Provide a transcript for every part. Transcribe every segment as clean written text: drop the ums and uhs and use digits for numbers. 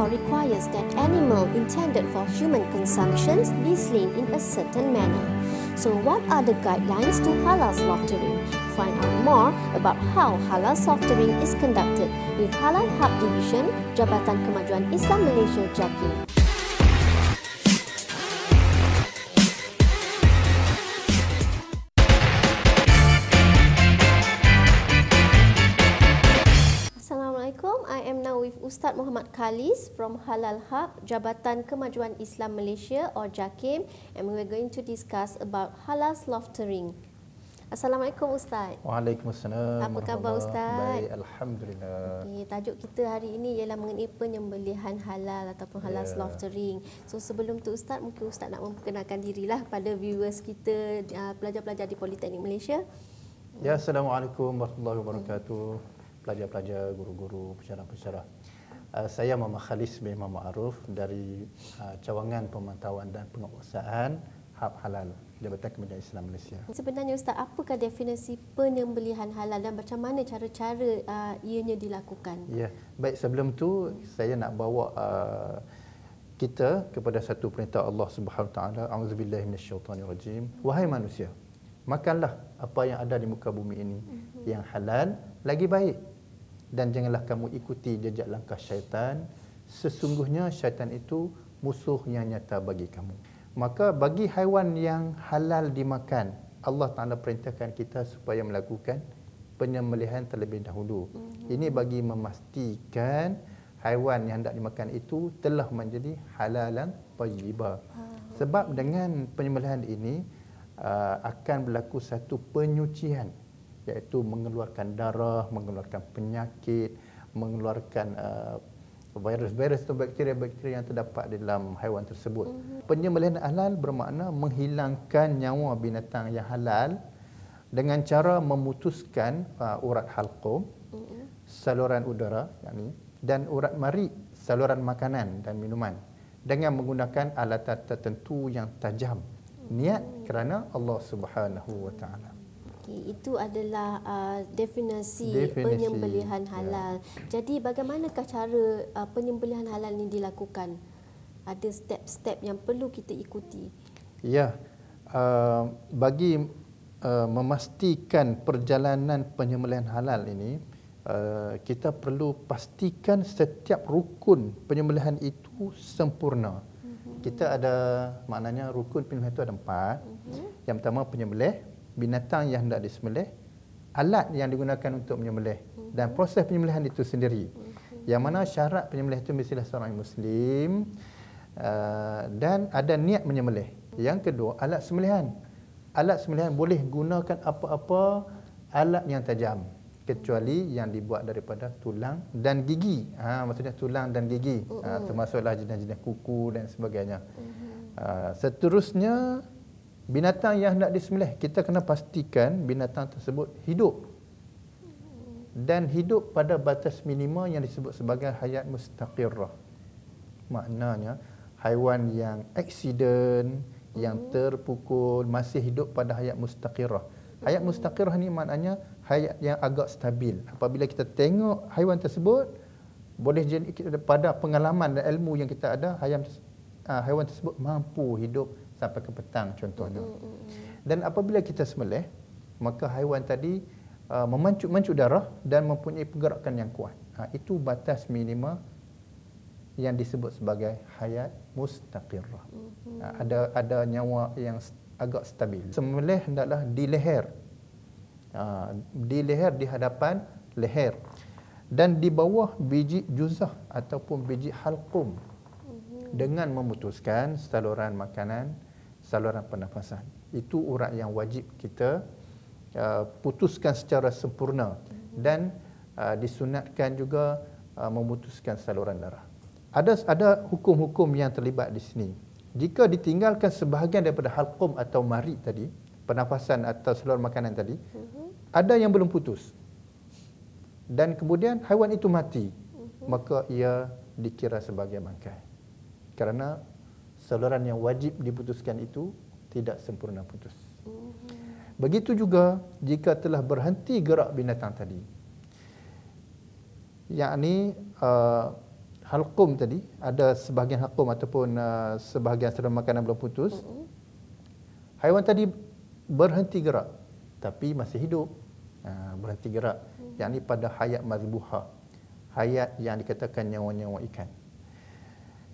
law requires that animal intended for human consumption be slain in a certain manner. So what are the guidelines to halal slaughtering? Find out more about how halal slaughtering is conducted with Halal Hub Division, Jabatan Kemajuan Islam Malaysia, JAKIM. Assalamualaikum, I am now with Ustaz Muhammad Khalis from Halal Hub, Jabatan Kemajuan Islam Malaysia or JAKIM, and we are going to discuss about halal slaughtering. Assalamualaikum Ustaz. Waalaikumsalam. Apa khabar Ustaz? Baik, alhamdulillah. Okay, tajuk kita hari ini ialah mengenai penyembelihan halal ataupun halal slaughtering. So sebelum tu Ustaz, mungkin Ustaz nak memperkenalkan dirilah pada viewers kita, pelajar-pelajar di Politeknik Malaysia. Ya, Assalamualaikum warahmatullahi wabarakatuh. Pelajar-pelajar, guru-guru, pensyarah-pensyarah. Saya Muhammad Khalis bin Ma'ruf dari Cawangan Pemantauan dan Penguasaan Hub Halal, Jabatan Kemajuan Islam Malaysia. Sebenarnya Ustaz, apakah definisi penyembelihan halal dan macam mana cara-cara ianya dilakukan? Ya, baik, sebelum tu saya nak bawa kita kepada satu perintah Allah Subhanahu Wa Taala, auzubillahi minasyaitonirrajim. Wahai manusia, makanlah apa yang ada di muka bumi ini yang halal lagi baik. Dan janganlah kamu ikuti jejak langkah syaitan. Sesungguhnya syaitan itu musuh yang nyata bagi kamu. Maka bagi haiwan yang halal dimakan, Allah Ta'ala perintahkan kita supaya melakukan penyembelihan terlebih dahulu. Ini bagi memastikan haiwan yang hendak dimakan itu telah menjadi halalan thayyibah. Sebab dengan penyembelihan ini akan berlaku satu penyucian, iaitu mengeluarkan darah, mengeluarkan penyakit, mengeluarkan virus-virus atau bakteria-bakteria yang terdapat di dalam haiwan tersebut. Penyembelihan halal bermakna menghilangkan nyawa binatang yang halal dengan cara memutuskan urat halqum, saluran udara dan urat marik, saluran makanan dan minuman dengan menggunakan alatan tertentu yang tajam. Niat kerana Allah Subhanahu Wa Taala. Itu adalah definisi penyembelihan halal. Jadi bagaimanakah cara penyembelihan halal ini dilakukan? Ada step-step yang perlu kita ikuti. Ya, bagi memastikan perjalanan penyembelihan halal ini, kita perlu pastikan setiap rukun penyembelihan itu sempurna. Kita ada, maknanya rukun penyembelihan itu ada 4. Yang pertama penyembelih, binatang yang hendak disembelih, alat yang digunakan untuk menyembelih dan proses penyembelihan itu sendiri. Yang mana syarat penyembelih itu mestilah seorang Muslim dan ada niat menyembelih. Yang kedua, alat sembelihan. Alat sembelihan boleh gunakan apa-apa alat yang tajam kecuali yang dibuat daripada tulang dan gigi. Maksudnya tulang dan gigi, termasuklah jenis-jenis kuku dan sebagainya. Seterusnya, binatang yang hendak disembelih, kita kena pastikan binatang tersebut hidup dan hidup pada batas minima yang disebut sebagai hayat mustaqirrah. Maknanya haiwan yang aksiden, yang terpukul masih hidup pada hayat mustaqirrah. Hayat mustaqirrah ni maknanya hayat yang agak stabil. Apabila kita tengok haiwan tersebut, boleh jadi pada pengalaman dan ilmu yang kita ada, haiwan tersebut mampu hidup sampai ke petang contohnya. Dan apabila kita sembelih, maka haiwan tadi memancut darah dan mempunyai pergerakan yang kuat. Itu batas minima yang disebut sebagai hayat mustaqirrah. Ada nyawa yang agak stabil. Sembelih hendaklah di leher. Di leher, di hadapan leher. Dan di bawah biji juzah ataupun biji halqum. Dengan memutuskan saluran makanan, saluran pernafasan. Itu urat yang wajib kita putuskan secara sempurna. Dan disunatkan juga memutuskan saluran darah. Ada hukum-hukum yang terlibat di sini. Jika ditinggalkan sebahagian daripada halqum atau marik tadi, pernafasan atau saluran makanan tadi, ada yang belum putus. Dan kemudian haiwan itu mati, maka ia dikira sebagai bangkai. Kerana saluran yang wajib diputuskan itu tidak sempurna putus. Begitu juga jika telah berhenti gerak binatang tadi. Yakni halqum tadi, ada sebahagian halqum ataupun sebahagian saluran makanan belum putus. Haiwan tadi berhenti gerak tapi masih hidup. Berhenti gerak, yakni pada hayat mazbuha, hayat yang dikatakan nyawa-nyawa ikan.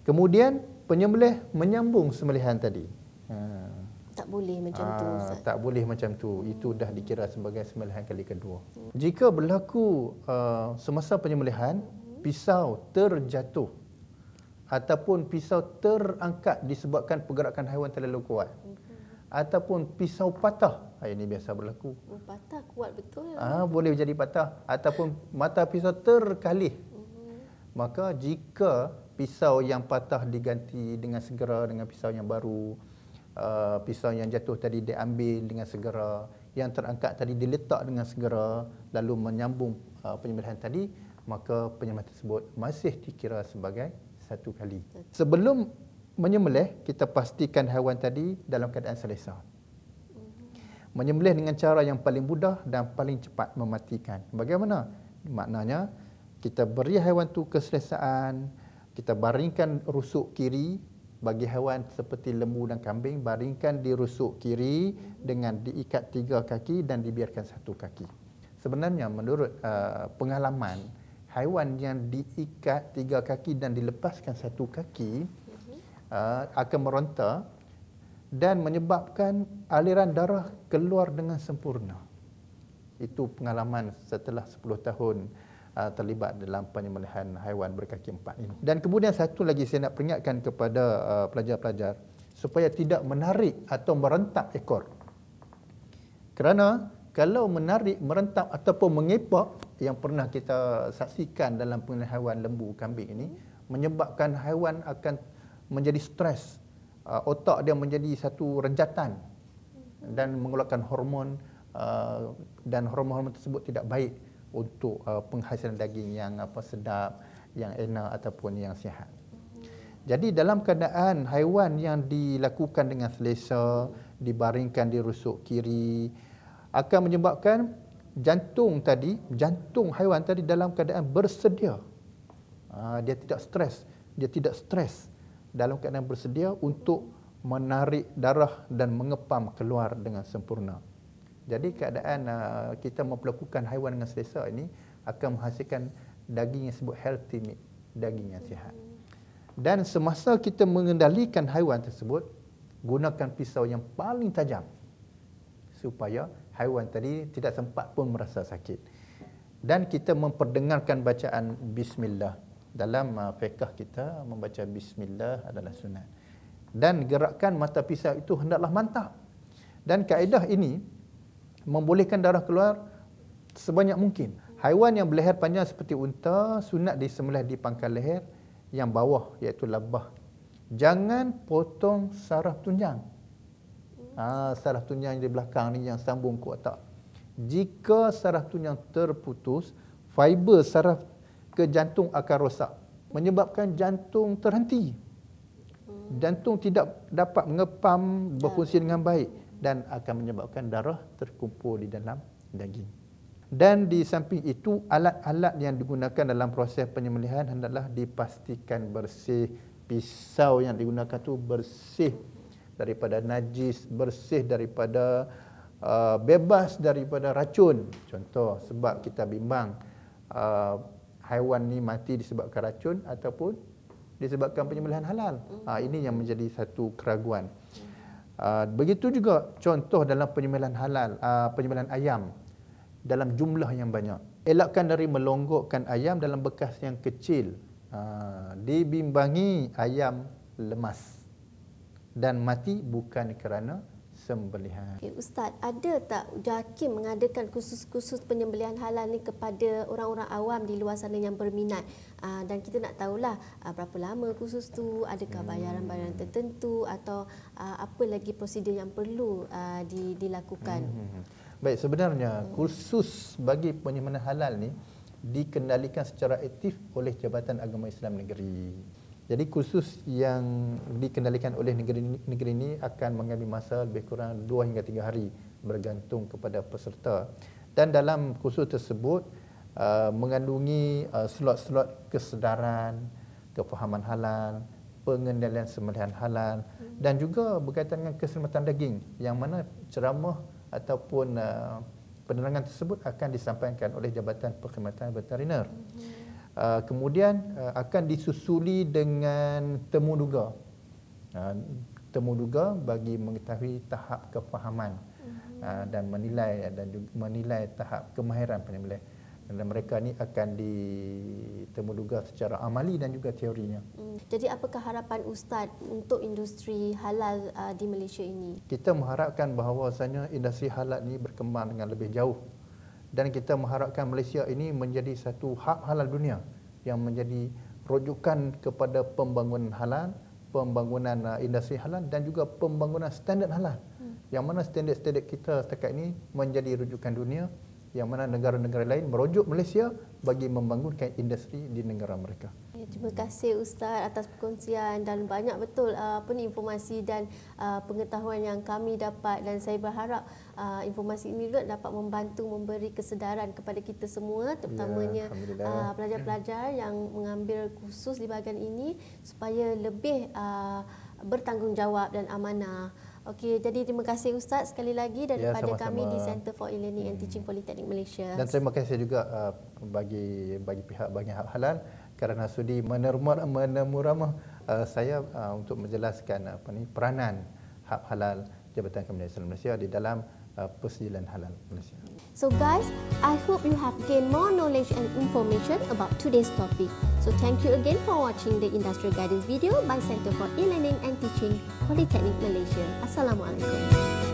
Kemudian penyembelih menyambung sembelihan tadi. Tak boleh macam tu, Ustaz. Tak boleh macam tu. Itu dah dikira sebagai sembelihan kali kedua. Jika berlaku semasa penyembelihan pisau terjatuh ataupun pisau terangkat disebabkan pergerakan haiwan terlalu kuat, ataupun pisau patah, ini biasa berlaku. Patah kuat betul. Boleh jadi patah, ataupun mata pisau terkalih. Maka jika pisau yang patah diganti dengan segera dengan pisau yang baru, pisau yang jatuh tadi diambil dengan segera, yang terangkat tadi diletak dengan segera, lalu menyambung penyembelihan tadi, maka penyembelihan tersebut masih dikira sebagai satu kali. Sebelum menyembelih, kita pastikan haiwan tadi dalam keadaan selesa. Menyembelih dengan cara yang paling mudah dan paling cepat mematikan. Bagaimana? Maknanya, kita beri haiwan tu keselesaan, kita baringkan rusuk kiri. Bagi haiwan seperti lembu dan kambing, baringkan di rusuk kiri dengan diikat 3 kaki dan dibiarkan 1 kaki. Sebenarnya menurut pengalaman, haiwan yang diikat 3 kaki dan dilepaskan 1 kaki akan meronta dan menyebabkan aliran darah keluar dengan sempurna. Itu pengalaman setelah 10 tahun terlibat dalam penyembelihan haiwan berkaki 4 ini. Dan kemudian satu lagi saya nak peringatkan kepada pelajar-pelajar supaya tidak menarik atau merentak ekor. Kerana kalau menarik, merentak ataupun mengepak yang pernah kita saksikan dalam penyembelihan haiwan lembu, kambing ini, menyebabkan haiwan akan menjadi stres. Otak dia menjadi satu renjatan dan mengeluarkan hormon, dan hormon-hormon tersebut tidak baik untuk penghasilan daging yang sedap, yang enak ataupun yang sihat. Jadi dalam keadaan haiwan yang dilakukan dengan selesa, dibaringkan di rusuk kiri, akan menyebabkan jantung haiwan tadi dalam keadaan bersedia. Dia tidak stres dalam keadaan bersedia untuk menarik darah dan mengepam keluar dengan sempurna. Jadi keadaan kita memperlakukan haiwan dengan selesa ini akan menghasilkan daging yang disebut healthy meat, daging yang sihat. Dan semasa kita mengendalikan haiwan tersebut, gunakan pisau yang paling tajam supaya haiwan tadi tidak sempat pun merasa sakit. Dan kita memperdengarkan bacaan bismillah. Dalam fiqh kita membaca bismillah adalah sunat. Dan gerakan mata pisau itu hendaklah mantap. Dan kaedah ini membolehkan darah keluar sebanyak mungkin. Haiwan yang berleher panjang seperti unta sunat disembelih di pangkal leher yang bawah, iaitu labah. Jangan potong saraf tunjang. Saraf tunjang di belakang ni yang sambung ke otak. Jika saraf tunjang terputus, fiber saraf ke jantung akan rosak, menyebabkan jantung terhenti. Jantung tidak dapat mengepam, berfungsi dengan baik dan akan menyebabkan darah terkumpul di dalam daging. Dan di samping itu, alat-alat yang digunakan dalam proses penyembelihan hendaklah dipastikan bersih. Pisau yang digunakan tu bersih daripada najis, bersih daripada bebas daripada racun. Contoh, sebab kita bimbang haiwan ni mati disebabkan racun ataupun disebabkan penyembelihan halal. Ini yang menjadi satu keraguan. Begitu juga contoh dalam penyembelihan halal, penyembelihan ayam dalam jumlah yang banyak. Elakkan dari melonggokkan ayam dalam bekas yang kecil. Dibimbangi ayam lemas dan mati bukan kerana sembelihan. Ustaz, ada tak JAKIM mengadakan kursus-kursus penyembelihan halal ni kepada orang-orang awam di luar sana yang berminat? Dan kita nak tahulah berapa lama kursus tu, adakah bayaran-bayaran tertentu atau apa lagi prosedur yang perlu dilakukan? Baik, sebenarnya kursus bagi penyembelihan halal ni dikendalikan secara aktif oleh Jabatan Agama Islam Negeri. Jadi kursus yang dikendalikan oleh negeri ini akan mengambil masa lebih kurang 2 hingga 3 hari bergantung kepada peserta. Dan dalam kursus tersebut mengandungi slot-slot kesedaran, kefahaman halal, pengendalian sembelihan halal dan juga berkaitan dengan keselamatan daging yang mana ceramah ataupun penerangan tersebut akan disampaikan oleh Jabatan Perkhidmatan Veteriner. Kemudian akan disusuli dengan temu duga. Temu duga bagi mengetahui tahap kefahaman dan menilai tahap kemahiran penyembelih. Dan mereka ni akan ditemu duga secara amali dan juga teorinya. Jadi apakah harapan Ustaz untuk industri halal di Malaysia ini? Kita mengharapkan bahawasanya industri halal ini berkembang dengan lebih jauh. Dan kita mengharapkan Malaysia ini menjadi satu hub halal dunia yang menjadi rujukan kepada pembangunan halal, pembangunan industri halal dan juga pembangunan standard halal. Yang mana standard-standard kita setakat ini menjadi rujukan dunia, yang mana negara-negara lain merujuk Malaysia bagi membangunkan industri di negara mereka. Ya, terima kasih Ustaz atas perkongsian dan banyak betul informasi dan pengetahuan yang kami dapat, dan saya berharap informasi ini juga dapat membantu memberi kesedaran kepada kita semua, terutamanya pelajar-pelajar yang mengambil kursus di bahagian ini supaya lebih bertanggungjawab dan amanah. Okey, jadi terima kasih Ustaz sekali lagi daripada kami di Center for E-Learning and Teaching Politeknik Malaysia. Dan terima kasih juga bagi pihak Bahagian Hak Halal kerana sudi menemuramah saya untuk menjelaskan peranan hak halal Jabatan Kebudayaan Malaysia di dalam persediaan halal Malaysia. So guys, I hope you have gained more knowledge and information about today's topic. So thank you again for watching the Industrial Guidance video by Center for E-Learning and Teaching Polytechnic Malaysia. Assalamualaikum.